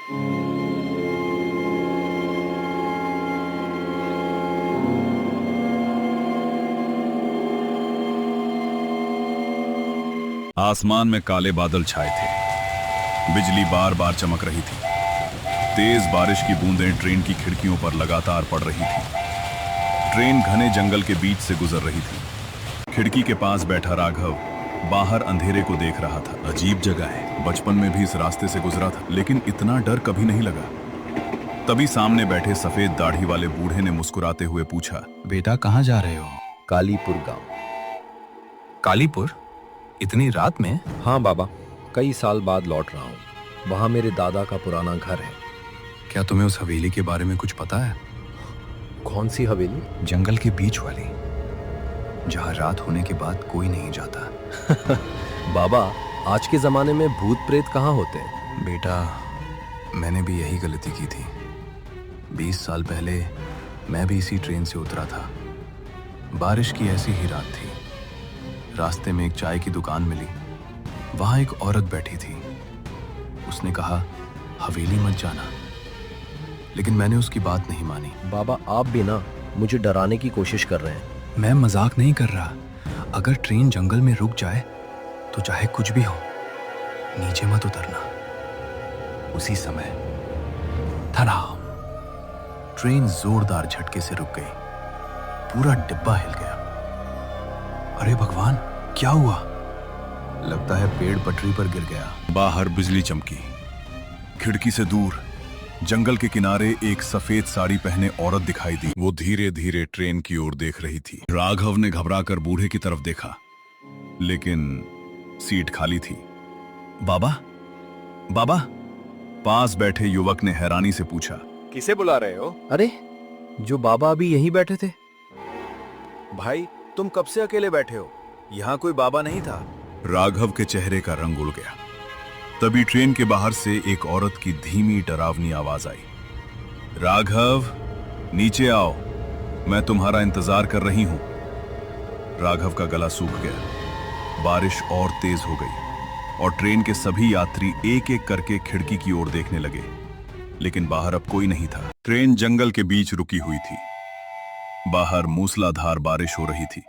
आसमान में काले बादल छाए थे। बिजली बार बार चमक रही थी। तेज बारिश की बूंदें ट्रेन की खिड़कियों पर लगातार पड़ रही थी। ट्रेन घने जंगल के बीच से गुजर रही थी। खिड़की के पास बैठा राघव बाहर अंधेरे को देख रहा था। अजीब जगह है। बचपन में भी इस रास्ते से गुजरा था, लेकिन इतना डर कभी नहीं लगा। तभी सामने बैठे सफेद दाढ़ी वाले बूढ़े ने मुस्कुराते हुए पूछा, बेटा कहाँ जा रहे हो? कालीपुर गांव। कालीपुर? इतनी रात में? हाँ बाबा, कई साल बाद लौट रहा हूँ। वहाँ मेरे दादा का पुराना घर है। क्या तुम्हें उस हवेली के बारे में कुछ पता है? कौन सी हवेली? जंगल के बीच वाली, जहाँ रात होने के बाद कोई नहीं जाता। बाबा, आज के जमाने में भूत प्रेत कहाँ होते हैं? बेटा, मैंने भी यही गलती की थी। 20 साल पहले मैं भी इसी ट्रेन से उतरा था। बारिश की ऐसी ही रात थी। रास्ते में एक चाय की दुकान मिली। वहां एक औरत बैठी थी। उसने कहा, हवेली मत जाना, लेकिन मैंने उसकी बात नहीं मानी। बाबा, आप भी ना मुझे डराने की कोशिश कर रहे हैं। मैं मजाक नहीं कर रहा। अगर ट्रेन जंगल में रुक जाए तो चाहे कुछ भी हो, नीचे मत उतरना। उसी समय धड़ाम, ट्रेन जोरदार झटके से रुक गई। पूरा डिब्बा हिल गया। अरे भगवान, क्या हुआ? लगता है पेड़ पटरी पर गिर गया। बाहर बिजली चमकी। खिड़की से दूर जंगल के किनारे एक सफेद साड़ी पहने औरत दिखाई दी। वो धीरे धीरे ट्रेन की ओर देख रही थी। राघव ने घबराकर बूढ़े की तरफ देखा, लेकिन सीट खाली थी। बाबा, बाबा, पास बैठे युवक ने हैरानी से पूछा, किसे बुला रहे हो? अरे, जो बाबा अभी यहीं बैठे थे। भाई, तुम कब से अकेले बैठे हो? यहाँ कोई बाबा नहीं था। राघव के चेहरे का रंग उड़ गया। तभी ट्रेन के बाहर से एक औरत की धीमी डरावनी आवाज आई, राघव, नीचे आओ, मैं तुम्हारा इंतजार कर रही हूं। राघव का गला सूख गया। बारिश और तेज हो गई और ट्रेन के सभी यात्री एक एक करके खिड़की की ओर देखने लगे, लेकिन बाहर अब कोई नहीं था। ट्रेन जंगल के बीच रुकी हुई थी। बाहर मूसलाधार बारिश हो रही थी।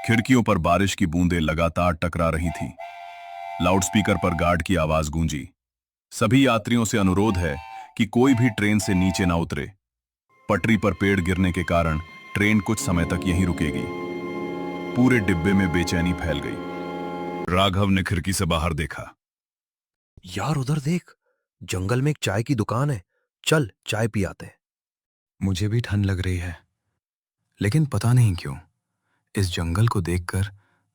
खिड़कियों पर बारिश की बूंदें लगातार टकरा रही थीं। लाउडस्पीकर पर गार्ड की आवाज गूंजी, सभी यात्रियों से अनुरोध है कि कोई भी ट्रेन से नीचे ना उतरे। पटरी पर पेड़ गिरने के कारण ट्रेन कुछ समय तक यहीं रुकेगी। पूरे डिब्बे में बेचैनी फैल गई। राघव ने खिड़की से बाहर देखा। यार, उधर देख, जंगल में एक चाय की दुकान है। चल, चाय पी आते हैं। मुझे भी ठंड लग रही है, लेकिन पता नहीं क्यों इस जंगल को देखकर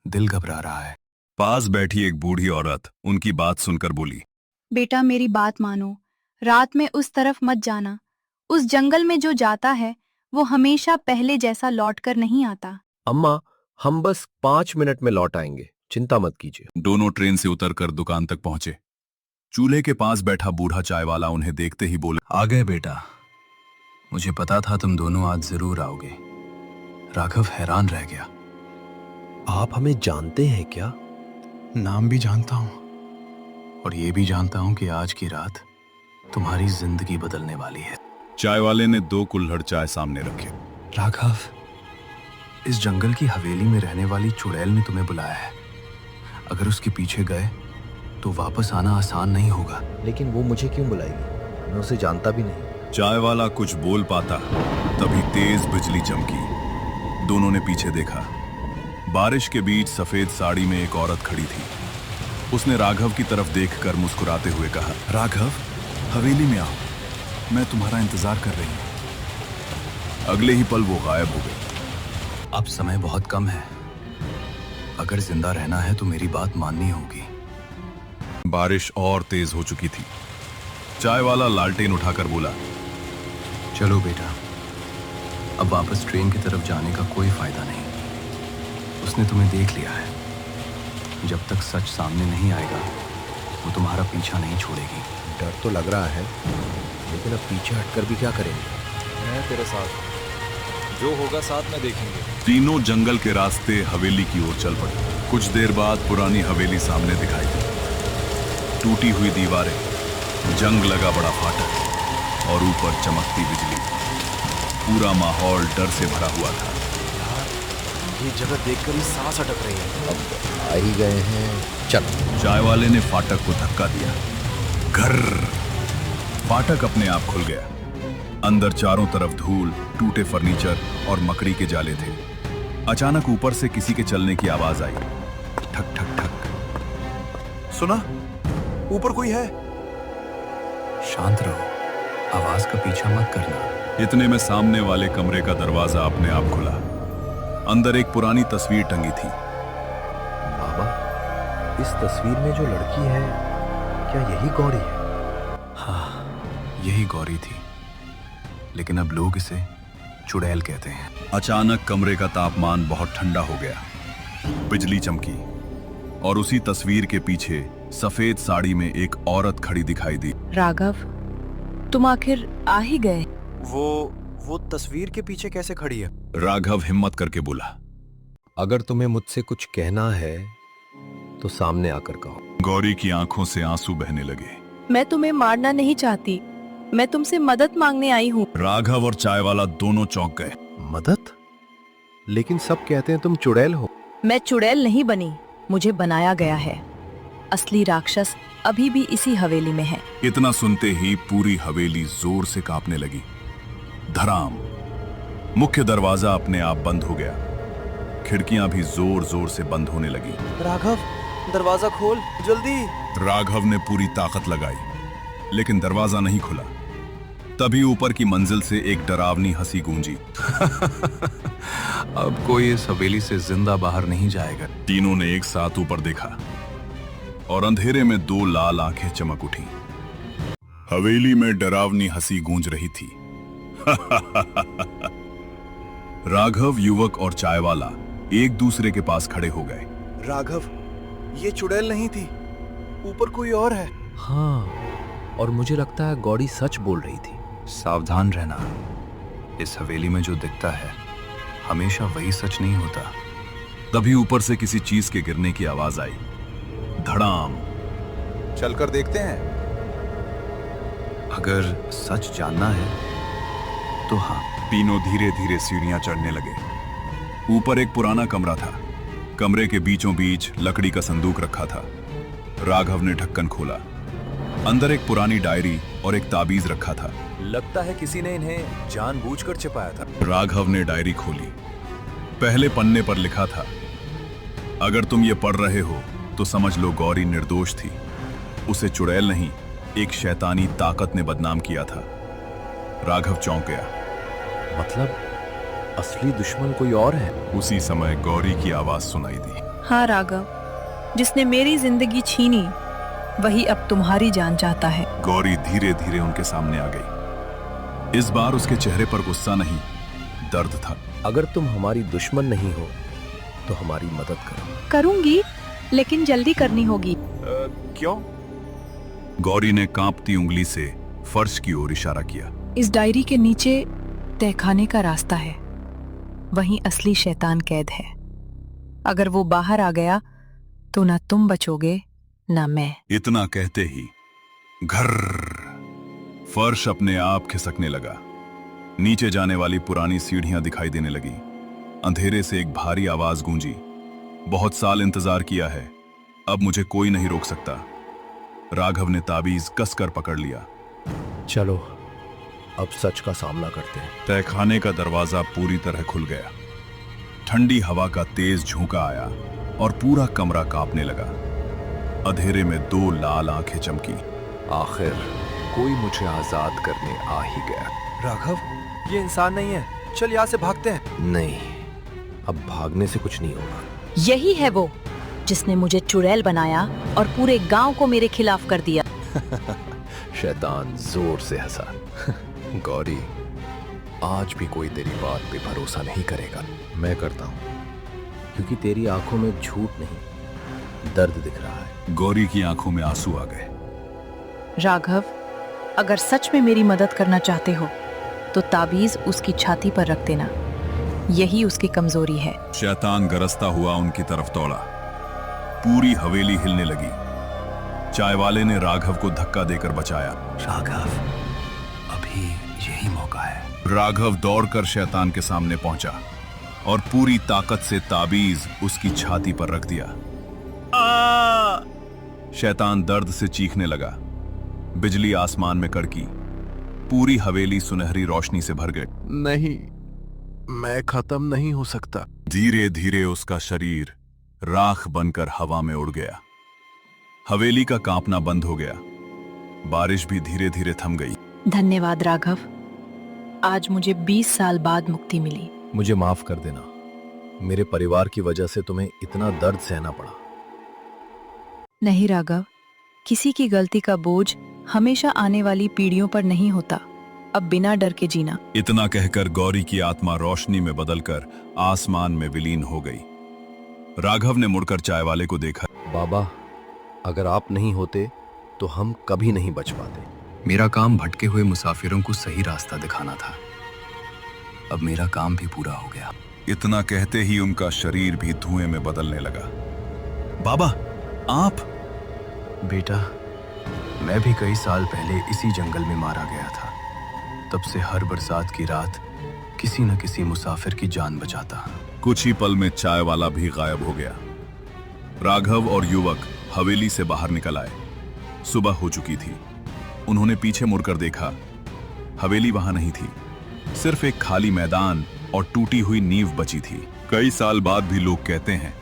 दिल घबरा रहा है। पास बैठी एक बूढ़ी औरत उनकी बात सुनकर बोली, बेटा, मेरी बात मानो। रात में उस तरफ मत जाना। उस जंगल में जो जाता है वो हमेशा पहले जैसा लौटकर नहीं आता। अम्मा, हम बस 5 मिनट में लौट आएंगे, चिंता मत कीजिए। दोनों ट्रेन से उतरकर दुकान तक पहुंचे। चूल्हे के पास बैठा बूढ़ा चाय वाला उन्हें देखते ही बोला, आ गए बेटा, मुझे पता था तुम दोनों आज जरूर आओगे। राघव हैरान रह गया। आप हमें जानते हैं क्या? नाम भी जानता हूं, और ये भी जानता हूं कि आज की रात तुम्हारी जिंदगी बदलने वाली है। चाय वाले ने 2 कुल्हड़ चाय सामने रखे। राघव, इस जंगल की हवेली में रहने वाली चुड़ैल ने तुम्हें बुलाया है। अगर उसके पीछे गए तो वापस आना आसान नहीं होगा। लेकिन वो मुझे क्यों बुलाएगी? मैं उसे जानता भी नहीं। चाय वाला कुछ बोल पाता, तभी तेज बिजली चमकी। दोनों ने पीछे देखा। बारिश के बीच सफेद साड़ी में एक औरत खड़ी थी। उसने राघव की तरफ देखकर मुस्कुराते हुए कहा, राघव, हवेली में आओ, मैं तुम्हारा इंतजार कर रही हूं। अगले ही पल वो गायब हो गई। अब समय बहुत कम है। अगर जिंदा रहना है तो मेरी बात माननी होगी। बारिश और तेज हो चुकी थी। चाय वाला लालटेन उठाकर बोला, चलो बेटा, अब वापस ट्रेन की तरफ जाने का कोई फायदा नहीं। उसने तुम्हें देख लिया है। जब तक सच सामने नहीं आएगा वो तुम्हारा पीछा नहीं छोड़ेगी। डर तो लग रहा है, लेकिन अब पीछे हटकर भी क्या करेंगे? मैं तेरे साथ हूं। जो होगा साथ में देखेंगे। तीनों जंगल के रास्ते हवेली की ओर चल पड़े। कुछ देर बाद पुरानी हवेली सामने दिखाई दी। टूटी हुई दीवारें, जंग लगा बड़ा फाटक और ऊपर चमकती बिजली। पूरा माहौल डर से भरा हुआ था। ये जगह देखकर ही सांस अटक रही है। अब आ ही गए हैं, चलो। चाय वाले ने फाटक को धक्का दिया। घर फाटक अपने आप खुल गया। अंदर चारों तरफ धूल, टूटे फर्नीचर और मकड़ी के जाले थे। अचानक ऊपर से किसी के चलने की आवाज आई। ठक ठक ठक। सुना? ऊपर कोई है। शांत रहो, आवाज का पीछा मत करना। इतने में सामने वाले कमरे का दरवाजा अपने आप खुला। अंदर एक पुरानी तस्वीर टंगी थी। बाबा, इस तस्वीर में जो लड़की है, क्या यही गौरी है? हाँ, यही गौरी थी, लेकिन अब लोग इसे चुड़ैल कहते हैं। अचानक कमरे का तापमान बहुत ठंडा हो गया। बिजली चमकी और उसी तस्वीर के पीछे सफेद साड़ी में एक औरत खड़ी दिखाई दी। राघव, तुम आखिर आ ही गए। वो तस्वीर के पीछे कैसे खड़ी है? राघव हिम्मत करके बोला। अगर तुम्हें मुझसे कुछ कहना है तो सामने आकर कहो। गौरी की आंखों से आंसू बहने लगे। मैं तुम्हें मारना नहीं चाहती, मैं तुमसे मदद मांगने आई हूँ। राघव और चाय वाला दोनों चौंक गए। मदद? लेकिन सब कहते हैं तुम चुड़ैल हो। मैं चुड़ैल नहीं बनी, मुझे बनाया गया है। असली राक्षस अभी भी इसी हवेली में है। इतना सुनते ही पूरी हवेली जोर से कांपने लगी। धड़ाम, मुख्य दरवाजा अपने आप बंद हो गया। खिड़कियां भी जोर जोर से बंद होने लगी। राघव, दरवाजा खोल जल्दी। राघव ने पूरी ताकत लगाई, लेकिन दरवाजा नहीं खुला। तभी ऊपर की मंजिल से एक डरावनी हंसी गूंजी। अब कोई इस हवेली से जिंदा बाहर नहीं जाएगा। तीनों ने एक साथ ऊपर देखा और अंधेरे में दो लाल आंखें चमक उठी। हवेली में डरावनी हंसी गूंज रही थी। राघव, युवक और चाय वाला एक दूसरे के पास खड़े हो गए। राघव, ये चुड़ैल नहीं थी, ऊपर कोई और है। हाँ, और मुझे लगता है गौरी सच बोल रही थी। सावधान रहना, इस हवेली में जो दिखता है हमेशा वही सच नहीं होता। तभी ऊपर से किसी चीज के गिरने की आवाज आई। धड़ाम। चलकर देखते हैं। अगर सच जानना है तो हाँ। तीनों धीरे धीरे सीढ़ियां चढ़ने लगे। ऊपर एक पुराना कमरा था। कमरे के बीचों बीच लकड़ी का संदूक रखा था। राघव ने ढक्कन खोला। अंदर एक पुरानी डायरी और एक ताबीज रखा था। लगता है किसी ने इन्हें जानबूझकर छिपाया था। राघव ने डायरी खोली। पहले पन्ने पर लिखा था, अगर तुम ये पढ़ रहे हो तो समझ लो गौरी निर्दोष थी। उसे चुड़ैल नहीं, एक शैतानी ताकत ने बदनाम किया था। राघव चौंक गया। मतलब असली दुश्मन कोई और है? उसी समय गौरी की आवाज सुनाई दी। हाँ राघव, जिसने मेरी जिंदगी छीनी वही अब तुम्हारी जान चाहता है। गौरी धीरे धीरे उनके सामने आ गई। इस बार उसके चेहरे पर गुस्सा नहीं, दर्द था। अगर तुम हमारी दुश्मन नहीं हो तो हमारी मदद करो। करूंगी, लेकिन जल्दी करनी होगी। क्यों? गौरी ने कांपती उंगली से फर्श की ओर इशारा किया। इस डायरी के नीचे तहखाने का रास्ता है, वहीं असली शैतान कैद है। अगर वो बाहर आ गया तो ना तुम बचोगे ना मैं। इतना कहते ही घर फर्श अपने आप खिसकने लगा। नीचे जाने वाली पुरानी सीढ़ियां दिखाई देने लगी। अंधेरे से एक भारी आवाज गूंजी, बहुत साल इंतजार किया है, अब मुझे कोई नहीं रोक सकता। राघव ने ताबीज कसकर पकड़ लिया। चलो अब सच का सामना करते हैं। तहखाने का दरवाजा पूरी तरह खुल गया। ठंडी हवा का तेज झोंका आया और पूरा कमरा कांपने लगा। अंधेरे में दो लाल आंखें चमकी। आखिर कोई मुझे आजाद करने आ ही गया। राघव, ये इंसान नहीं है, चल यहाँ से भागते हैं। नहीं, अब भागने से कुछ नहीं होगा। यही है वो जिसने मुझे चुड़ैल बनाया और पूरे गांव को मेरे खिलाफ कर दिया। शैतान जोर से हंसा। गौरी, आज भी कोई तेरी बात पे भरोसा नहीं करेगा। मैं करता हूं, क्योंकि तेरी आंखों में झूठ नहीं, दर्द दिख रहा है। गौरी की आंखों में आंसू आ गए। राघव, अगर सच में मेरी मदद करना चाहते हो तो ताबीज उसकी छाती पर रख देना, यही उसकी कमजोरी है। शैतान गरजता हुआ उनकी तरफ दौड़ा। पूरी हवेली हिलने लगी। चाय वाले ने राघव को धक्का देकर बचाया। राघव, अभी यही मौका है। राघव दौड़कर शैतान के सामने पहुंचा और पूरी ताकत से ताबीज उसकी छाती पर रख दिया। शैतान दर्द से चीखने लगा। बिजली आसमान में कड़की। पूरी हवेली सुनहरी रोशनी से भर गई। नहीं, मैं खत्म नहीं हो सकता। धीरे धीरे उसका शरीर राख बनकर हवा में उड़ गया। हवेली का कांपना बंद हो गया। बारिश भी धीरे धीरे थम गई। धन्यवाद राघव, आज मुझे 20 साल बाद मुक्ति मिली। मुझे माफ कर देना, मेरे परिवार की वजह से तुम्हें इतना दर्द सहना पड़ा। नहीं राघव, किसी की गलती का बोझ हमेशा आने वाली पीढ़ियों पर नहीं होता। अब बिना डर के जीना। इतना कहकर गौरी की आत्मा रोशनी में बदलकर आसमान में विलीन हो गई। राघव ने मुड़कर चाय वाले को देखा। बाबा, अगर आप नहीं होते तो हम कभी नहीं बच पाते। मेरा काम भटके हुए मुसाफिरों को सही रास्ता दिखाना था। अब मेरा काम भी पूरा हो गया। इतना कहते ही उनका शरीर भी धुएं में बदलने लगा। बाबा, आप? बेटा, मैं भी कई साल पहले इसी जंगल में मारा गया था। तब से हर बरसात की रात किसी न किसी मुसाफिर की जान बचाता। कुछ ही पल में चाय वाला भी गायब हो गया। राघव और युवक हवेली से बाहर निकल आए। सुबह हो चुकी थी। उन्होंने पीछे मुड़कर देखा। हवेली वहां नहीं थी। सिर्फ एक खाली मैदान और टूटी हुई नींव बची थी। कई साल बाद भी लोग कहते हैं,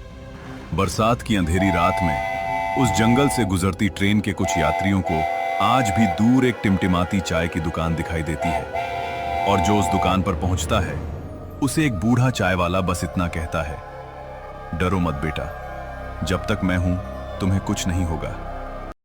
बरसात की अंधेरी रात में उस जंगल से गुजरती ट्रेन के कुछ यात्रियों को आज भी दूर एक टिमटिमाती चाय की दुकान दिखाई देती है। और जो उस दुकान पर पहुंचता है, उसे एक बूढ़ा चाय वाला बस इतना कहता है, डरो मत बेटा, जब तक मैं हूं तुम्हें कुछ नहीं होगा।